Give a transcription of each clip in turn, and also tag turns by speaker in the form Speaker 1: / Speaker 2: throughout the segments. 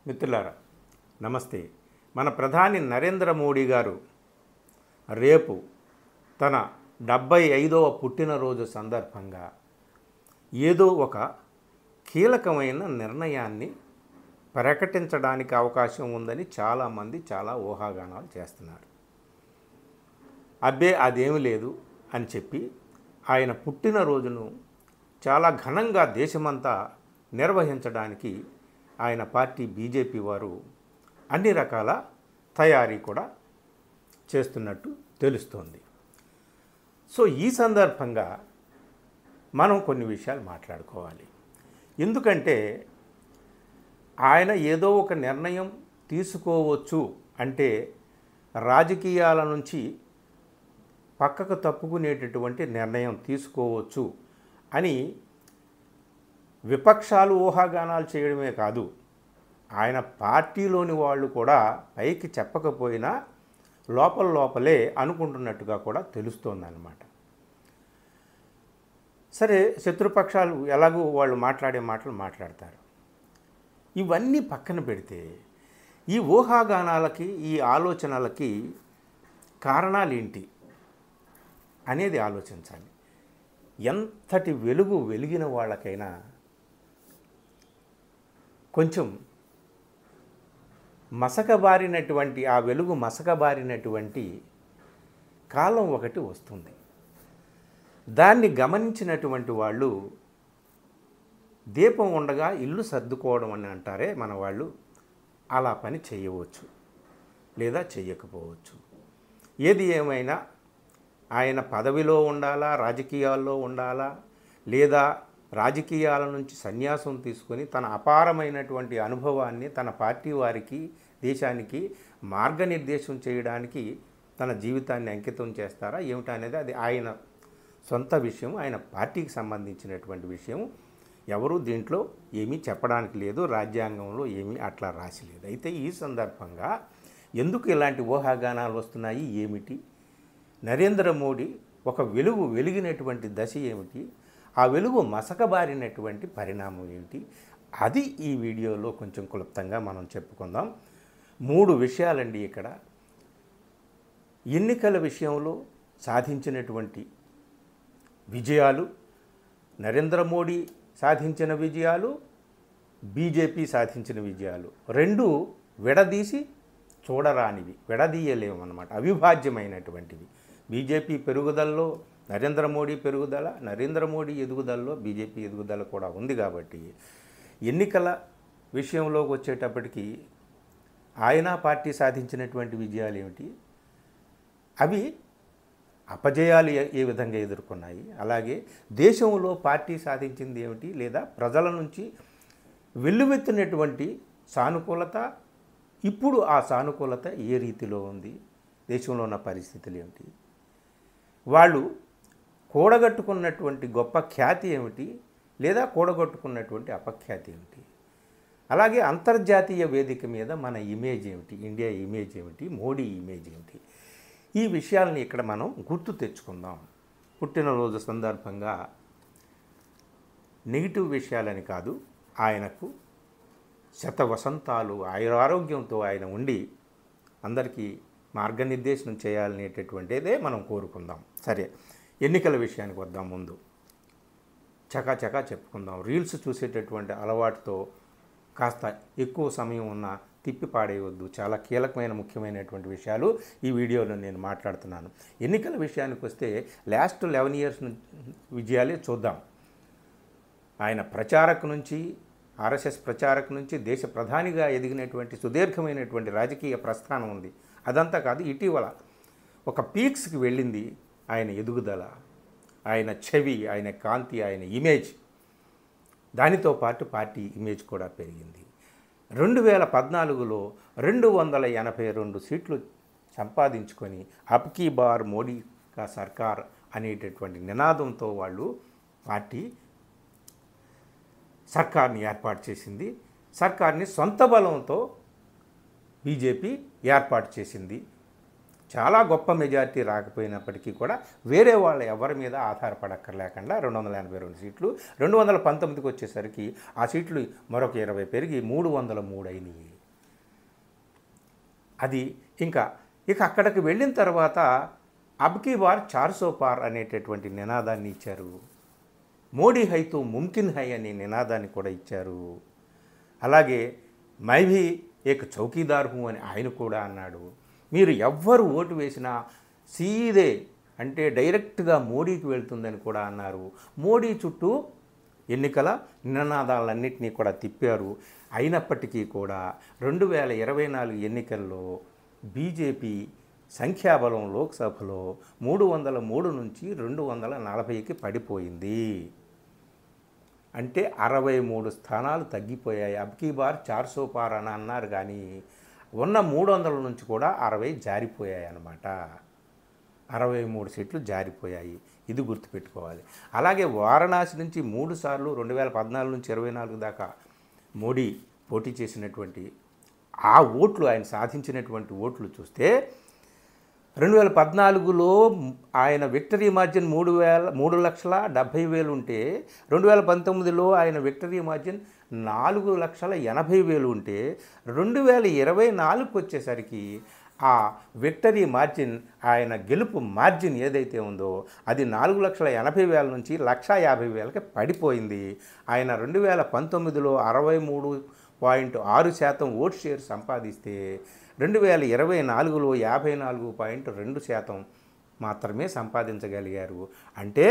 Speaker 1: మిత్రులారా నమస్తే. మన ప్రధాని నరేంద్ర మోడీ గారు రేపు తన 75వ పుట్టినరోజు సందర్భంగా ఏదో ఒక కీలకమైన నిర్ణయాన్ని ప్రకటించడానికి అవకాశం ఉందని చాలామంది చాలా ఊహాగానాలు చేస్తున్నారు. అబ్బే అదేమీ లేదు అని చెప్పి ఆయన పుట్టినరోజును చాలా ఘనంగా దేశమంతా నిర్వహించడానికి ఆయన పార్టీ బీజేపీ వారు అన్ని రకాల తయారీ కూడా చేస్తున్నట్టు తెలుస్తోంది. సో ఈ సందర్భంగా మనం కొన్ని విషయాలు మాట్లాడుకోవాలి. ఎందుకంటే ఆయన ఏదో ఒక నిర్ణయం తీసుకోవచ్చు అంటే రాజకీయాల నుంచి పక్కకు తప్పుకునేటటువంటి నిర్ణయం తీసుకోవచ్చు అని విపక్షాలు ఊహాగానాలు చేయడమే కాదు, ఆయన పార్టీలోని వాళ్ళు కూడా పైకి చెప్పకపోయినా లోపలే అనుకుంటున్నట్టుగా కూడా తెలుస్తోందన్నమాట. సరే, శత్రుపక్షాలు ఎలాగూ వాళ్ళు మాట్లాడే మాటలు మాట్లాడతారు. ఇవన్నీ పక్కన పెడితే ఈ ఊహాగానాలకి ఈ ఆలోచనలకి కారణాలు ఏంటి అనేది ఆలోచించాలి. ఎంతటి వెలుగు వెలిగిన వాళ్ళకైనా కొంచెం మసకబారినటువంటి ఆ వెలుగు మసకబారినటువంటి కాలం ఒకటి వస్తుంది. దాన్ని గమనించినటువంటి వాళ్ళు దీపం ఉండగా ఇల్లు సర్దుకోవడం అని అంటారే మన వాళ్ళు, అలా పని చేయవచ్చు లేదా చేయకపోవచ్చు. ఏది ఏమైనా ఆయన పదవిలో ఉండాలా, రాజకీయాల్లో ఉండాలా, లేదా రాజకీయాల నుంచి సన్యాసం తీసుకొని తన అపారమైనటువంటి అనుభవాన్ని తన పార్టీ వారికి, దేశానికి మార్గనిర్దేశం చేయడానికి తన జీవితాన్ని అంకితం చేస్తారా ఏమిటనేది అది ఆయన సొంత విషయం, ఆయన పార్టీకి సంబంధించినటువంటి విషయం. ఎవరు దీంట్లో ఏమీ చెప్పడానికి లేదు, రాజ్యాంగంలో ఏమీ అట్లా రాసి లేదు. అయితే ఈ సందర్భంగా ఎందుకు ఇలాంటి ఊహాగానాలు వస్తున్నాయి, ఏమిటి, నరేంద్ర మోడీ ఒక వెలుగు వెలిగినటువంటి దశ ఏమిటి, ఆ వెలుగు మసకబారినటువంటి పరిణామం ఏమిటి, అది ఈ వీడియోలో కొంచెం క్లుప్తంగా మనం చెప్పుకుందాం. 3 విషయాలండి ఇక్కడ. ఎన్నికల విషయంలో సాధించినటువంటి విజయాలు, నరేంద్ర మోడీ సాధించిన విజయాలు, బీజేపీ సాధించిన విజయాలు, రెండు విడదీసి చూడరానివి, విడదీయలేమన్నమాట, అవిభాజ్యమైనటువంటివి. బీజేపీ పెరుగుదలలో నరేంద్ర మోడీ పెరుగుదల, నరేంద్ర మోడీ ఎదుగుదలలో బీజేపీ ఎదుగుదల కూడా ఉంది. కాబట్టి ఎన్నికల విషయంలోకి వచ్చేటప్పటికి ఆయన పార్టీ సాధించినటువంటి విజయాలు ఏమిటి, అవి అపజయాలు ఏ విధంగా ఎదుర్కొన్నాయి, అలాగే దేశంలో పార్టీ సాధించింది ఏమిటి, లేదా ప్రజల నుంచి వెల్లువెత్తినటువంటి సానుకూలత, ఇప్పుడు ఆ సానుకూలత ఏ రీతిలో ఉంది, దేశంలో ఉన్న పరిస్థితులు ఏమిటి, వాళ్ళు కూడగట్టుకున్నటువంటి గొప్ప ఖ్యాతి ఏమిటి, లేదా కూడగట్టుకున్నటువంటి అపఖ్యాతి ఏమిటి, అలాగే అంతర్జాతీయ వేదిక మీద మన ఇమేజ్ ఏమిటి, ఇండియా ఇమేజ్ ఏమిటి, మోడీ ఇమేజ్ ఏమిటి, ఈ విషయాలని ఇక్కడ మనం గుర్తు తెచ్చుకుందాం. పుట్టినరోజు సందర్భంగా నెగిటివ్ విషయాలని కాదు, ఆయనకు శతవసంతాలు ఆయురారోగ్యంతో ఆయన ఉండి అందరికీ మార్గనిర్దేశం చేయాలనేటటువంటిదే మనం కోరుకుందాం. సరే, ఎన్నికల విషయానికి వద్దాం. ముందు చకాచకా చెప్పుకుందాం. రీల్స్ చూసేటటువంటి అలవాటుతో కాస్త ఎక్కువ సమయం ఉన్న తిప్పి పాడేయవద్దు. చాలా కీలకమైన ముఖ్యమైనటువంటి విషయాలు ఈ వీడియోలో నేను మాట్లాడుతున్నాను. ఎన్నికల విషయానికి వస్తే లాస్ట్ 11 ఇయర్స్ విజయాలే చూద్దాం. ఆయన ప్రచారక నుంచి, ఆర్ఎస్ఎస్ ప్రచారక నుంచి దేశ ప్రధానిగా ఎదిగినటువంటి సుదీర్ఘమైనటువంటి రాజకీయ ప్రస్థానం ఉంది. అదంతా కాదు, ఇటీవల ఒక పీక్స్కి వెళ్ళింది ఆయన ఎదుగుదల, ఆయన ఛవి, ఆయన కాంతి, ఆయన ఇమేజ్. దానితో పాటు పార్టీ ఇమేజ్ కూడా పెరిగింది. 2014లో 282 సీట్లు సంపాదించుకొని అబ్కీ బార్ మోడీ కా సర్కార్ అనేటటువంటి నినాదంతో వాళ్ళు పార్టీ సర్కార్ని ఏర్పాటు చేసింది. సర్కార్ని సొంత బలంతో బీజేపీ ఏర్పాటు చేసింది. చాలా గొప్ప మెజారిటీ రాకపోయినప్పటికీ కూడా వేరే వాళ్ళ ఎవరి మీద ఆధారపడక్కర్లేకుండా 282 సీట్లు 219కి వచ్చేసరికి ఆ సీట్లు మరొక 20 పెరిగి 303 అయినాయి. అది ఇక అక్కడికి వెళ్ళిన తర్వాత అబ్కీ బార్ 400 పార్ అనేటటువంటి నినాదాన్ని ఇచ్చారు. మోడీ హైతో ముమ్కిన్ హై అనే నినాదాన్ని కూడా ఇచ్చారు. అలాగే my Bhi Ek chowkidar who అని ఆయన కూడా అన్నాడు. మీరు ఎవ్వరు ఓటు వేసినా సీదే అంటే డైరెక్ట్గా మోడీకి వెళ్తుందని కూడా అన్నారు. మోడీ చుట్టూ ఎన్నికల నినాదాలన్నింటినీ కూడా తిప్పారు. అయినప్పటికీ కూడా 2024 ఎన్నికల్లో బీజేపీ సంఖ్యాబలం లోక్సభలో 303 నుంచి 240కి పడిపోయింది. అంటే 63 స్థానాలు తగ్గిపోయాయి. అబ్కీ బార్ 400 పార్ అని అన్నారు కానీ ఉన్న 300 నుంచి కూడా 60 జారిపోయాయి అన్నమాట. 63 సీట్లు జారిపోయాయి. ఇది గుర్తుపెట్టుకోవాలి. అలాగే వారణాసి నుంచి 3 సార్లు 2014 నుంచి 24 దాకా మోడీ పోటీ చేసినటువంటి ఆ ఓట్లు, ఆయన సాధించినటువంటి ఓట్లు చూస్తే 2014లో ఆయన విక్టరీ మార్జిన్ 3,70,000 ఉంటే 2019లో ఆయన విక్టరీ మార్జిన్ 4,80,000 ఉంటే 2024కి వచ్చేసరికి ఆ విక్టరీ మార్జిన్, ఆయన గెలుపు మార్జిన్ ఏదైతే ఉందో అది 4,80,000 నుంచి 1,50,000కి పడిపోయింది. ఆయన 2019లో 63.6% ఓట్ షేర్ సంపాదిస్తే 2024లో 54.2% మాత్రమే సంపాదించగలిగారు. అంటే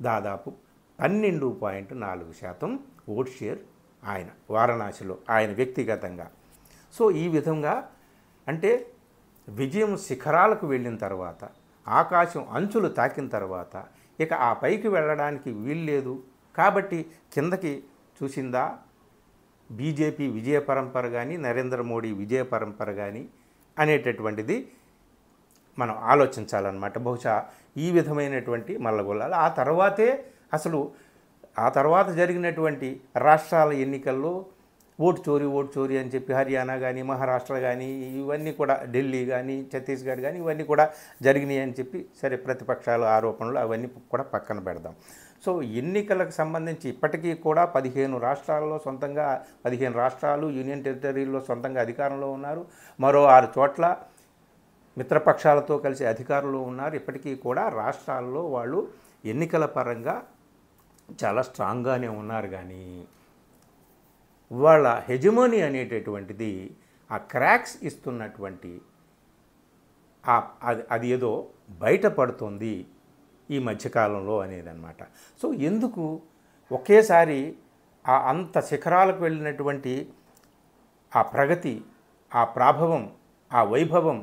Speaker 1: దాదాపు 12.4% ఓట్ షేర్ ఆయన వారణాసిలో ఆయన వ్యక్తిగతంగా. సో ఈ విధంగా అంటే విజయం శిఖరాలకు వెళ్ళిన తర్వాత, ఆకాశం అంచులు తాకిన తర్వాత ఇక ఆ పైకి వెళ్ళడానికి వీల్లేదు కాబట్టి కిందకి చూసిందా బీజేపీ విజయ పరంపర కానీ నరేంద్ర మోడీ విజయ పరంపర కానీ అనేటటువంటిది మనం ఆలోచించాలన్నమాట. బహుశా ఈ విధమైనటువంటి మల్లగొల్లాలు ఆ తర్వాత జరిగినటువంటి రాష్ట్రాల ఎన్నికల్లో ఓటు చోరీ అని చెప్పి హర్యానా కానీ మహారాష్ట్ర కానీ ఇవన్నీ కూడా ఢిల్లీ కానీ ఛత్తీస్గఢ్ కానీ ఇవన్నీ కూడా జరిగినాయి అని చెప్పి సరే ప్రతిపక్షాల ఆరోపణలు అవన్నీ కూడా పక్కన పెడదాం. సో ఎన్నికలకు సంబంధించి ఇప్పటికీ కూడా 15 రాష్ట్రాలు యూనియన్ టెరిటరీల్లో సొంతంగా అధికారంలో ఉన్నారు. మరో 6 చోట్ల మిత్రపక్షాలతో కలిసి అధికారంలో ఉన్నారు. ఇప్పటికీ కూడా రాష్ట్రాల్లో వాళ్ళు ఎన్నికల పరంగా చాలా స్ట్రాంగ్గానే ఉన్నారు. కానీ వాళ్ళ హెజమోనీ అనేటటువంటిది ఆ క్రాక్స్ ఇస్తున్నటువంటి అది ఏదో బయటపడుతుంది ఈ మధ్యకాలంలో అనేది అన్నమాట. సో ఎందుకు ఒకేసారి అంత శిఖరాలకు వెళ్ళినటువంటి ఆ ప్రగతి, ఆ ప్రాభవం, ఆ వైభవం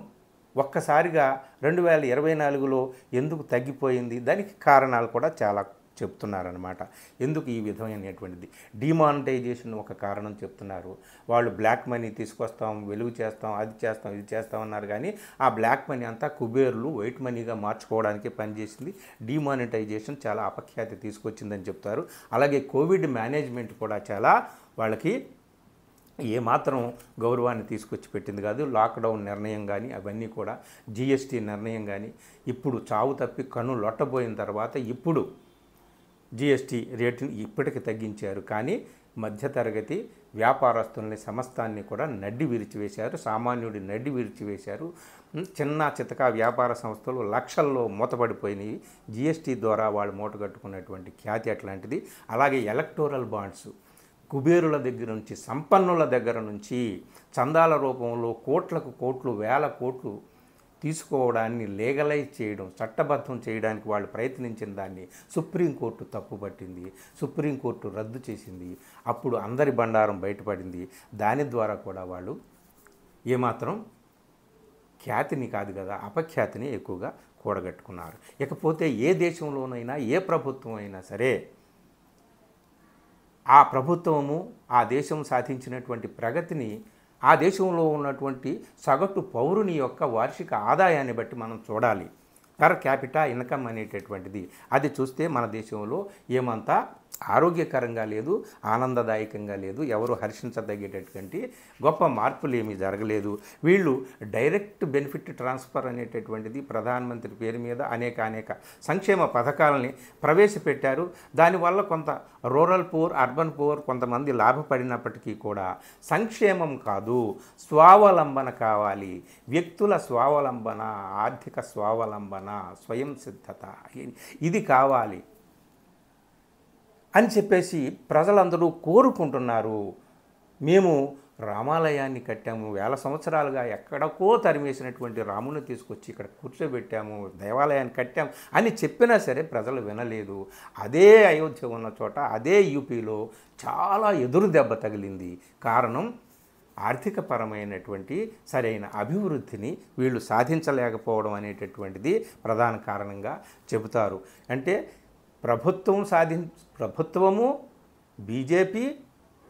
Speaker 1: ఒక్కసారిగా 2024లో ఎందుకు తగ్గిపోయింది? దానికి కారణాలు కూడా చాలా చెప్తున్నారనమాట. ఎందుకు ఈ విధమైనటువంటిది డిమానిటైజేషన్ ఒక కారణం చెప్తున్నారు. వాళ్ళు బ్లాక్ మనీ తీసుకొస్తాం, వెలుగు చేస్తాం, అది చేస్తాం, ఇది చేస్తాం అన్నారు. కానీ ఆ బ్లాక్ మనీ అంతా కుబేర్లు వైట్ మనీగా మార్చుకోవడానికి పనిచేసింది. డిమానిటైజేషన్ చాలా అపఖ్యాతి తీసుకొచ్చిందని చెప్తారు. అలాగే కోవిడ్ మేనేజ్మెంట్ కూడా చాలా వాళ్ళకి ఏమాత్రం గౌరవాన్ని తీసుకొచ్చి పెట్టింది కాదు. లాక్డౌన్ నిర్ణయం కానీ అవన్నీ కూడా, జిఎస్టీ నిర్ణయం కానీ, ఇప్పుడు చావు తప్పి కన్ను లొట్టబోయిన తర్వాత ఇప్పుడు జిఎస్టీ రేటుని ఇప్పటికి తగ్గించారు. కానీ మధ్యతరగతి వ్యాపారస్తుల్ని సమస్తాన్ని కూడా నడ్డి విరిచివేశారు. సామాన్యుడి నడ్డి విరిచివేశారు. చిన్న చితక వ్యాపార సంస్థలు లక్షల్లో మూతపడిపోయినాయి. జిఎస్టీ ద్వారా వాళ్ళు మూటగట్టుకున్నటువంటి ఖ్యాతి అట్లాంటిది. అలాగే ఎలక్టోరల్ బాండ్స్ కుబేరుల దగ్గర నుంచి, సంపన్నుల దగ్గర నుంచి చందాల రూపంలో కోట్లకు కోట్లు, వేల కోట్లు తీసుకోవడాన్ని లీగలైజ్ చేయడం, చట్టబద్ధం చేయడానికి వాళ్ళు ప్రయత్నించిన దాన్ని సుప్రీంకోర్టు తప్పుపట్టింది. సుప్రీంకోర్టు రద్దు చేసింది. అప్పుడు అందరి బండారం బయటపడింది. దాని ద్వారా కూడా వాళ్ళు ఏమాత్రం ఖ్యాతిని కాదు కదా, అపఖ్యాతిని ఎక్కువగా కూడగట్టుకున్నారు. ఇకపోతే ఏ దేశంలోనైనా ఏ ప్రభుత్వం అయినా సరే ఆ ప్రభుత్వము ఆ దేశం సాధించినటువంటి ప్రగతిని ఆ దేశంలో ఉన్నటువంటి సగటు పౌరుని యొక్క వార్షిక ఆదాయాన్ని బట్టి మనం చూడాలి. పర్ క్యాపిటా ఇన్కమ్ అనేటటువంటిది అది చూస్తే మన దేశంలో ఏమంతా ఆరోగ్యకరంగా లేదు, ఆనందదాయకంగా లేదు, ఎవరు హర్షించదగ్గేటటువంటి గొప్ప మార్పులు ఏమీ జరగలేదు. వీళ్ళు డైరెక్ట్ బెనిఫిట్ ట్రాన్స్ఫర్ అనేటటువంటిది ప్రధానమంత్రి పేరు మీద అనేక సంక్షేమ పథకాలని ప్రవేశపెట్టారు. దానివల్ల కొంత రూరల్ పూర్, అర్బన్ పూర్ కొంతమంది లాభపడినప్పటికీ కూడా సంక్షేమం కాదు, స్వావలంబన కావాలి. వ్యక్తుల స్వావలంబన, ఆర్థిక స్వావలంబన, స్వయం సిద్ధత ఇది కావాలి అని చెప్పేసి ప్రజలందరూ కోరుకుంటున్నారు. మేము రామాలయాన్ని కట్టాము, వేల సంవత్సరాలుగా ఎక్కడికో తరిమేసినటువంటి రాముని తీసుకొచ్చి ఇక్కడ కూర్చోబెట్టాము, దేవాలయాన్ని కట్టాము అని చెప్పినా సరే ప్రజలు వినలేదు. అదే అయోధ్య ఉన్న చోట, అదే యూపీలో చాలా ఎదురు దెబ్బ తగిలింది. కారణం ఆర్థికపరమైనటువంటి సరైన అభివృద్ధిని వీళ్ళు సాధించలేకపోవడం అనేటటువంటిది ప్రధాన కారణంగా చెబుతారు. అంటే ప్రభుత్వము, బీజేపీ,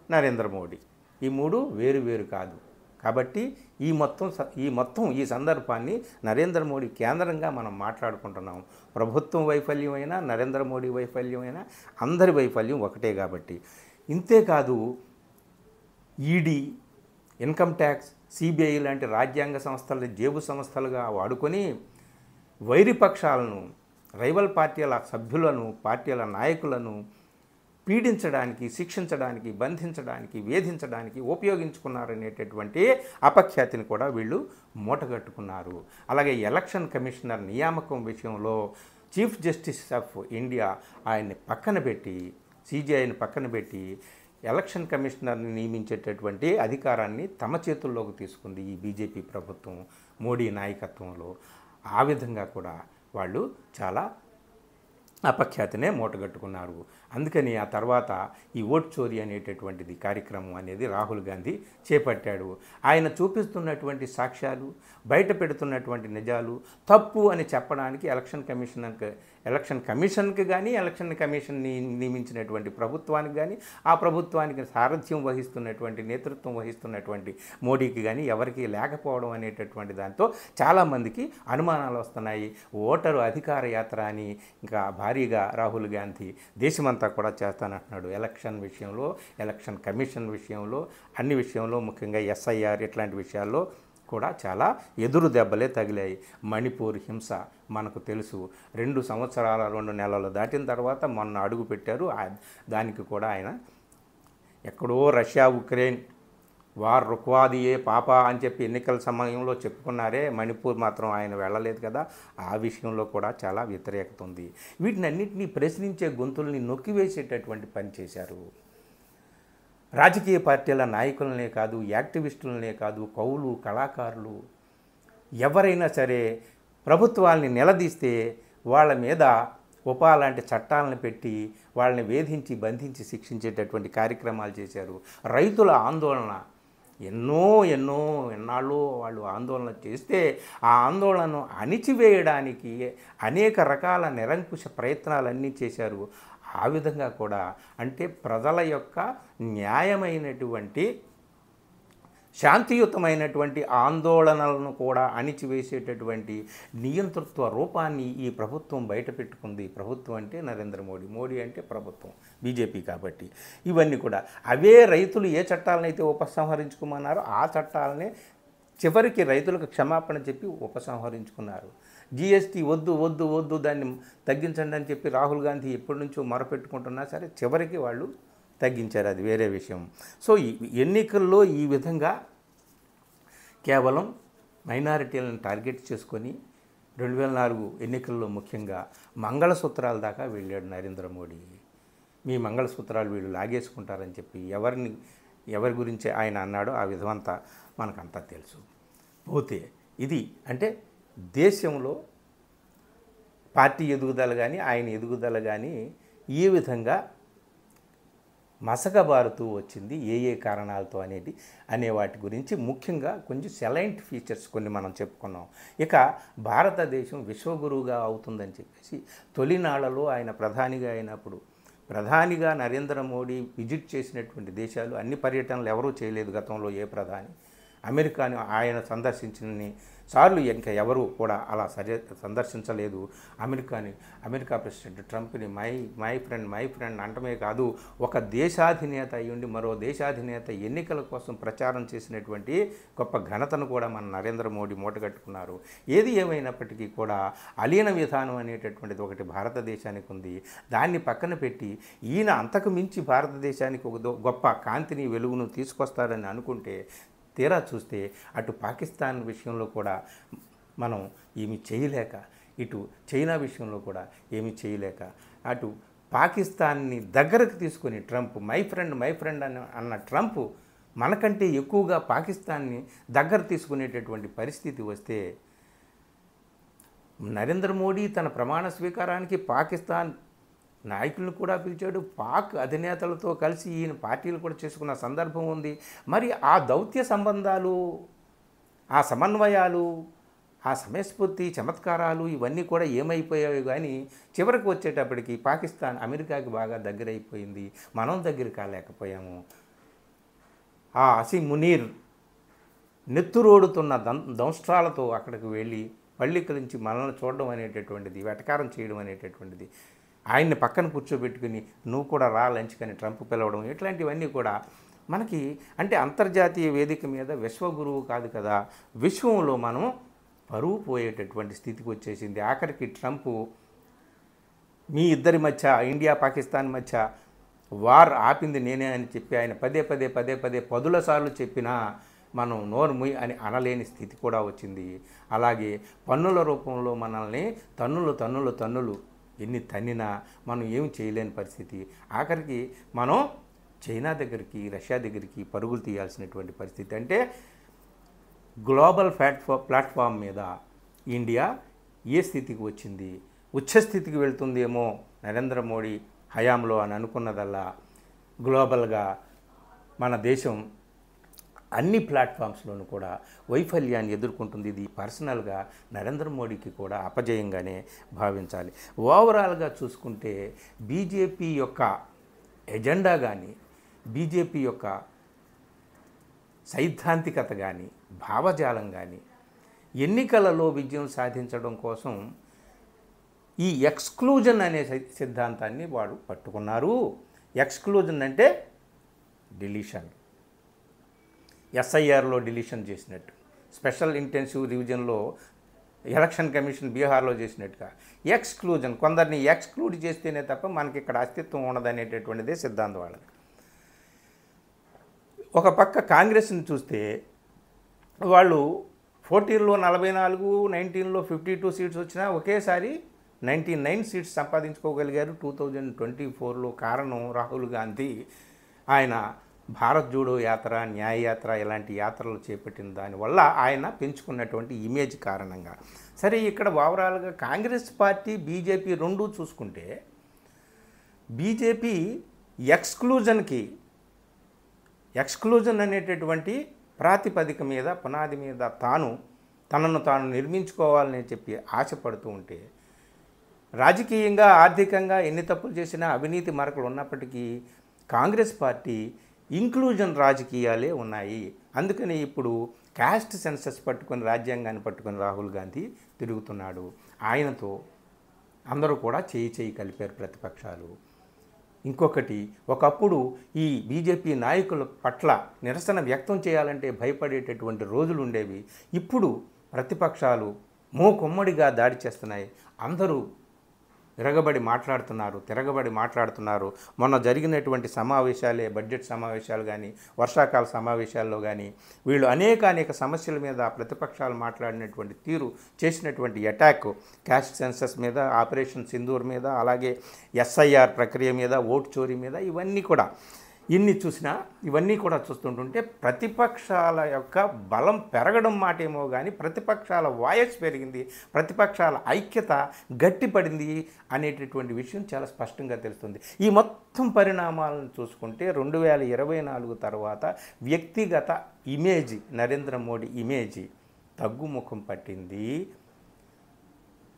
Speaker 1: నరేంద్ర మోడీ ఈ మూడు వేరు వేరు కాదు. కాబట్టి ఈ సందర్భాన్ని నరేంద్ర మోడీ కేంద్రంగా మనం మాట్లాడుకుంటున్నాం. ప్రభుత్వం వైఫల్యమైనా, నరేంద్ర మోడీ వైఫల్యమైనా అందరి వైఫల్యం ఒకటే. కాబట్టి ఇంతేకాదు, ఈడీ, ఇన్కమ్ ట్యాక్స్, సిబిఐ లాంటి రాజ్యాంగ సంస్థల జేబు సంస్థలుగా వాడుకొని వైరిపక్షాలను, రైవల్ పార్టీల సభ్యులను, పార్టీల నాయకులను పీడించడానికి, శిక్షించడానికి, బంధించడానికి, వేధించడానికి ఉపయోగించుకున్నారనేటటువంటి అపఖ్యాతిని కూడా వీళ్ళు మూటగట్టుకున్నారు. అలాగే ఎలక్షన్ కమిషనర్ నియామకం విషయంలో చీఫ్ జస్టిస్ ఆఫ్ ఇండియా ఆయన్ని పక్కన పెట్టి, సిజేఐని పక్కన పెట్టి ఎలక్షన్ కమిషనర్ని నియమించేటటువంటి అధికారాన్ని తమ చేతుల్లోకి తీసుకుంది ఈ బీజేపీ ప్రభుత్వం మోడీ నాయకత్వంలో. ఆ విధంగా కూడా వాళ్ళు చాలా అపఖ్యాతినే మూటగట్టుకున్నారు. అందుకని ఆ తర్వాత ఈ ఓట్ చోరీ అనేటటువంటిది కార్యక్రమం అనేది రాహుల్ గాంధీ చేపట్టాడు. ఆయన చూపిస్తున్నటువంటి సాక్ష్యాలు, బయట పెడుతున్నటువంటి నిజాలు తప్పు అని చెప్పడానికి ఎలక్షన్ కమిషన్కి కానీ, ఎలక్షన్ కమిషన్ నియమించినటువంటి ప్రభుత్వానికి కానీ, ఆ ప్రభుత్వానికి సారథ్యం వహిస్తున్నటువంటి, నేతృత్వం వహిస్తున్నటువంటి మోడీకి కానీ ఎవరికి లేకపోవడం అనేటటువంటి దాంతో చాలామందికి అనుమానాలు వస్తున్నాయి. ఓటరు అధికార యాత్ర అని ఇంకా భారీగా రాహుల్ గాంధీ దేశమంతా కూడా చేస్తానంటున్నాడు. ఎలక్షన్ విషయంలో, ఎలక్షన్ కమిషన్ విషయంలో, అన్ని విషయంలో, ముఖ్యంగా ఎస్ఐఆర్ ఇట్లాంటి విషయాల్లో కూడా చాలా ఎదురు దెబ్బలే తగిలాయి. మణిపూర్ హింస మనకు తెలుసు. 2 సంవత్సరాల 2 నెలలు దాటిన తర్వాత మొన్న అడుగు పెట్టారు. దానికి కూడా ఆయన ఎక్కడో రష్యా ఉక్రెయిన్ వార్ రుక్వాదియే పాప అని చెప్పి ఎన్నికల సమయంలో చెప్పుకున్నారే, మణిపూర్ మాత్రం ఆయన వెళ్ళలేదు కదా. ఆ విషయంలో కూడా చాలా వ్యతిరేకత ఉంది. వీటిని అన్నింటినీ ప్రశ్నించే గొంతుల్ని నొక్కివేసేటటువంటి పని చేశారు. రాజకీయ పార్టీల నాయకులనే కాదు, యాక్టివిస్టులనే కాదు, కవులు, కళాకారులు ఎవరైనా సరే ప్రభుత్వాల్ని నిలదీస్తే వాళ్ళ మీద ఉపా లాంటి చట్టాలను పెట్టి వాళ్ళని వేధించి, బంధించి శిక్షించేటటువంటి కార్యక్రమాలు చేశారు. రైతుల ఆందోళన ఎన్నాళ్ళు వాళ్ళు ఆందోళన చేస్తే ఆ ఆందోళనను అణిచివేయడానికి అనేక రకాల నిరంకుశ ప్రయత్నాలన్నీ చేశారు. ఆ విధంగా కూడా అంటే ప్రజల యొక్క న్యాయమైనటువంటి, శాంతియుతమైనటువంటి ఆందోళనలను కూడా అణిచివేసేటటువంటి నియంతృత్వ రూపాన్ని ఈ ప్రభుత్వం బయటపెట్టుకుంది. ప్రభుత్వం అంటే నరేంద్ర మోడీ, మోడీ అంటే ప్రభుత్వం, బీజేపీ. కాబట్టి ఇవన్నీ కూడా అవే రైతులు ఏ చట్టాలనైతే ఉపసంహరించుకోమన్నారో ఆ చట్టాలనే చివరికి రైతులకు క్షమాపణ చెప్పి ఉపసంహరించుకున్నారు. జిఎస్టీ వద్దు దాన్ని తగ్గించండి అని చెప్పి రాహుల్ గాంధీ ఎప్పటి నుంచో మొరపెట్టుకుంటున్నా సరే చివరికి వాళ్ళు తగ్గించారు. అది వేరే విషయం. సో ఎన్నికల్లో ఈ విధంగా కేవలం మైనారిటీలను టార్గెట్ చేసుకొని 2004 ఎన్నికల్లో ముఖ్యంగా మంగళసూత్రాల దాకా వెళ్ళాడు నరేంద్ర మోడీ. మీ మంగళసూత్రాలు వీళ్ళు లాగేసుకుంటారని చెప్పి ఎవరి గురించి ఆయన అన్నాడో ఆ విధమంతా మనకంతా తెలుసు. పోతే ఇది అంటే దేశంలో పార్టీ ఎదుగుదల కానీ, ఆయన ఎదుగుదల కానీ ఈ విధంగా మసకబారుతూ వచ్చింది ఏ కారణాలతో అనే వాటి గురించి ముఖ్యంగా కొంచెం సెలైంట్ ఫీచర్స్ కొన్ని మనం చెప్పుకున్నాం. ఇక భారతదేశం విశ్వగురువుగా అవుతుందని చెప్పేసి తొలినాళ్లలో ఆయన ప్రధానిగా అయినప్పుడు, ప్రధానిగా నరేంద్ర మోడీ విజిట్ చేసినటువంటి దేశాలు, అన్ని పర్యటనలు ఎవరూ చేయలేదు గతంలో ఏ ప్రధాని. అమెరికాని ఆయన సందర్శించినన్ని సార్లు ఇంకా ఎవరు కూడా అలా సందర్శించలేదు. అమెరికా ప్రెసిడెంట్ ట్రంప్ని మై ఫ్రెండ్ అంటమే కాదు, ఒక దేశాధినేత అయ్యుండి మరో దేశాధినేత ఎన్నికల కోసం ప్రచారం చేసినటువంటి గొప్ప ఘనతను కూడా మన నరేంద్ర మోడీ మూటగట్టుకున్నారు. ఏది ఏమైనప్పటికీ కూడా అలీన విధానం అనేటటువంటిది ఒకటి భారతదేశానికి ఉంది. దాన్ని పక్కన పెట్టి ఈయన అంతకు మించి భారతదేశానికి ఒక గొప్ప కాంతిని వెలుగును తీసుకొస్తాడని అనుకుంటే తీరా చూస్తే అటు పాకిస్తాన్ విషయంలో కూడా మనం ఏమి చేయలేక, ఇటు చైనా విషయంలో కూడా ఏమి చేయలేక, అటు పాకిస్తాన్ని దగ్గరకు తీసుకొని ట్రంప్ మై ఫ్రెండ్ అన్న ట్రంప్ మనకంటే ఎక్కువగా పాకిస్తాన్ని దగ్గర తీసుకునేటటువంటి పరిస్థితి వస్తే నరేంద్ర మోడీ తన ప్రమాణ స్వీకారానికి పాకిస్తాన్ నాయకులను కూడా పిలిచాడు. పాక్ అధినేతలతో కలిసి ఈయన పార్టీలు కూడా చేసుకున్న సందర్భం ఉంది. మరి ఆ దౌత్య సంబంధాలు, ఆ సమన్వయాలు, ఆ సమయస్ఫూర్తి చమత్కారాలు ఇవన్నీ కూడా ఏమైపోయాయి కానీ చివరికి వచ్చేటప్పటికి పాకిస్తాన్ అమెరికాకి బాగా దగ్గరైపోయింది. మనం దగ్గర కాలేకపోయాము. ఆ అసీం మునీర్ నెత్తురోడుతున్న దంష్ట్రాలతో అక్కడికి వెళ్ళి పళ్ళికలించి మనల్ని చూడడం అనేటటువంటిది, వెటకారం చేయడం అనేటటువంటిది, ఆయన్ని పక్కన కూర్చోబెట్టుకుని నువ్వు కూడా రా లంచ్ కానీ ట్రంప్ పిలవడం, ఇట్లాంటివన్నీ కూడా మనకి అంటే అంతర్జాతీయ వేదిక మీద విశ్వగురువు కాదు కదా, విశ్వంలో మనం పరువు పోయేటటువంటి స్థితికి వచ్చేసింది. ఆఖరికి ట్రంప్ మీ ఇద్దరి మధ్య, ఇండియా పాకిస్తాన్ మధ్య వార్ ఆపింది నేనే అని చెప్పి ఆయన పదే పదుల సార్లు చెప్పినా మనం నోరు ముయ్ అని అనలేని స్థితి కూడా వచ్చింది. అలాగే పన్నుల రూపంలో మనల్ని తన్నులు ఎన్ని తన్నినా మనం ఏమి చేయలేని పరిస్థితి. ఆఖరికి మనం చైనా దగ్గరికి, రష్యా దగ్గరికి పరుగులు తీయాల్సినటువంటి పరిస్థితి. అంటే గ్లోబల్ ప్లాట్ఫామ్ మీద ఇండియా ఏ స్థితికి వచ్చింది, ఉచ్చస్థితికి వెళ్తుందేమో నరేంద్ర మోడీ హయాంలో అని అనుకున్నదల్లా గ్లోబల్గా మన దేశం అన్ని ప్లాట్ఫామ్స్లోనూ కూడా వైఫల్యాన్ని ఎదుర్కొంటుంది. ఇది పర్సనల్గా నరేంద్ర మోడీకి కూడా అపజయంగానే భావించాలి. ఓవరాల్గా చూసుకుంటే బీజేపీ యొక్క ఎజెండా కానీ, బీజేపీ యొక్క సైద్ధాంతికత కానీ, భావజాలం కానీ ఎన్నికలలో విజయం సాధించడం కోసం ఈ ఎక్స్క్లూజన్ అనే సిద్ధాంతాన్ని వాడు పట్టుకున్నారు. ఎక్స్క్లూజన్ అంటే డిలీషన్, ఎస్ఐఆర్లో డిలీషన్ చేసినట్టు, స్పెషల్ ఇంటెన్సివ్ రివిజన్లో ఎలక్షన్ కమిషన్ బీహార్లో చేసినట్టుగా ఎక్స్క్లూజన్, కొందరిని ఎక్స్క్లూడ్ చేస్తేనే తప్ప మనకి ఇక్కడ అస్తిత్వం ఉండదనేటటువంటిదే సిద్ధాంతం వాళ్ళది. ఒక పక్క కాంగ్రెస్ని చూస్తే వాళ్ళు 14లో 44, 19లో 52 సీట్స్ వచ్చినా ఒకేసారి 99 సీట్స్ సంపాదించుకోగలిగారు 2024లో. కారణం రాహుల్ గాంధీ ఆయన భారత్ జోడో యాత్ర, న్యాయ యాత్ర ఇలాంటి యాత్రలు చేపట్టిన దానివల్ల ఆయన పెంచుకున్నటువంటి ఇమేజ్ కారణంగా. సరే, ఇక్కడ ఓవరాల్గా కాంగ్రెస్ పార్టీ, బీజేపీ రెండూ చూసుకుంటే బీజేపీ ఎక్స్క్లూజన్ అనేటటువంటి ప్రాతిపదిక మీద, పునాది మీద తనను తాను నిర్మించుకోవాలని చెప్పి ఆశపడుతూ ఉంటే, రాజకీయంగా, ఆర్థికంగా ఎన్ని తప్పులు చేసినా, అవినీతి మరకలు ఉన్నప్పటికీ కాంగ్రెస్ పార్టీ ఇంక్లూజన్ రాజకీయాలే ఉన్నాయి. అందుకని ఇప్పుడు క్యాస్ట్ సెన్సస్ పట్టుకొని, రాజ్యాంగాన్ని పట్టుకొని రాహుల్ గాంధీ తిరుగుతున్నాడు. ఆయనతో అందరూ కూడా చేయి కలిపారు ప్రతిపక్షాలు. ఇంకొకటి, ఒకప్పుడు ఈ బీజేపీ నాయకుల పట్ల నిరసన వ్యక్తం చేయాలంటే భయపడేటటువంటి రోజులు ఉండేవి. ఇప్పుడు ప్రతిపక్షాలు మూకుమ్మడిగా దాడి చేస్తున్నాయి. అందరూ తిరగబడి మాట్లాడుతున్నారు. మొన్న జరిగినటువంటి సమావేశాలే, బడ్జెట్ సమావేశాలు కానీ, వర్షాకాల సమావేశాల్లో కానీ వీళ్ళు అనేక సమస్యల మీద ప్రతిపక్షాలు మాట్లాడినటువంటి తీరు, చేసినటువంటి అటాక్, క్యాస్ట్ సెన్సస్ మీద, ఆపరేషన్ సింధూర్ మీద, అలాగే ఎస్ఐఆర్ ప్రక్రియ మీద, ఓటు చోరీ మీద, ఇవన్నీ కూడా చూస్తుంటుంటే ప్రతిపక్షాల యొక్క బలం పెరగడం మాటేమో కానీ ప్రతిపక్షాల వాయిస్ పెరిగింది, ప్రతిపక్షాల ఐక్యత గట్టిపడింది అనేటటువంటి విషయం చాలా స్పష్టంగా తెలుస్తుంది. ఈ మొత్తం పరిణామాలను చూసుకుంటే 2024 తర్వాత వ్యక్తిగత ఇమేజ్, నరేంద్ర మోడీ ఇమేజ్ తగ్గుముఖం పట్టింది.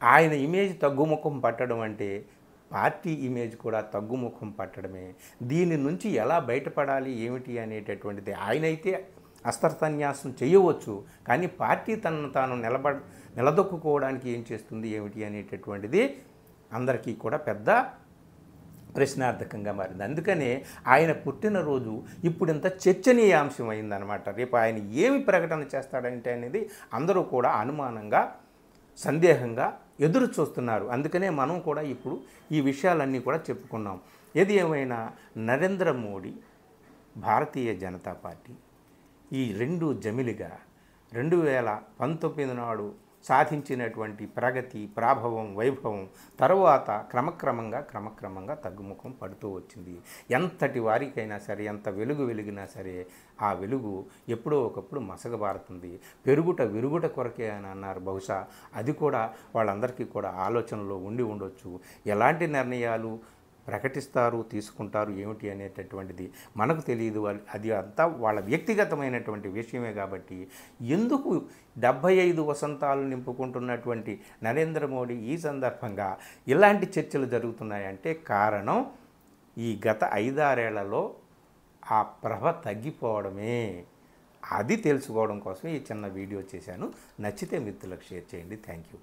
Speaker 1: ఆయన ఇమేజ్ తగ్గుముఖం పట్టడం అంటే పార్టీ ఇమేజ్ కూడా తగ్గుముఖం పట్టడమే. దీని నుంచి ఎలా బయటపడాలి ఏమిటి అనేటటువంటిది ఆయనైతే అస్త్రసన్యాసం చేయవచ్చు, కానీ పార్టీ తనను తాను నిలదొక్కుకోవడానికి ఏం చేస్తుంది ఏమిటి అనేటటువంటిది అందరికీ కూడా పెద్ద ప్రశ్నార్థకంగా మారింది. అందుకనే ఆయన పుట్టినరోజు ఇప్పుడు ఇంత చర్చనీయాంశం అయిందనమాట. రేపు ఆయన ఏమి ప్రకటన చేస్తాడంటే అనేది అందరూ కూడా అనుమానంగా, సందేహంగా ఎదురు చూస్తున్నారు. అందుకనే మనం కూడా ఇప్పుడు ఈ విషయాలన్నీ కూడా చెప్పుకున్నాం. ఏది ఏమైనా నరేంద్ర మోడీ, భారతీయ జనతా పార్టీ ఈ రెండు జమిలిగా 2019 నాడు సాధించినటువంటి ప్రగతి, ప్రాభవం, వైభవం తర్వాత క్రమక్రమంగా తగ్గుముఖం పడుతూ వచ్చింది. ఎంతటి వారికైనా సరే, ఎంత వెలుగు వెలిగినా సరే ఆ వెలుగు ఎప్పుడో ఒకప్పుడు మసకబారుతుంది. విరుగుట కొరకే అని అన్నారు. బహుశా అది కూడా వాళ్ళందరికీ కూడా ఆలోచనలో ఉండి ఉండొచ్చు. ఎలాంటి నిర్ణయాలు ప్రకటిస్తారు, తీసుకుంటారు ఏమిటి అనేటటువంటిది మనకు తెలియదు. అది అంతా వాళ్ళ వ్యక్తిగతమైనటువంటి విషయమే. కాబట్టి ఎందుకు 75 వసంతాలు నింపుకుంటున్నటువంటి నరేంద్ర మోడీ ఈ సందర్భంగా ఇలాంటి చర్చలు జరుగుతున్నాయంటే కారణం ఈ గత 5-6 ఏళ్లలో ఆ ప్రభ తగ్గిపోవడమే. అది తెలుసుకోవడం కోసం ఈ చిన్న వీడియో చేశాను. నచ్చితే మిత్రులకు షేర్ చేయండి. Thank you.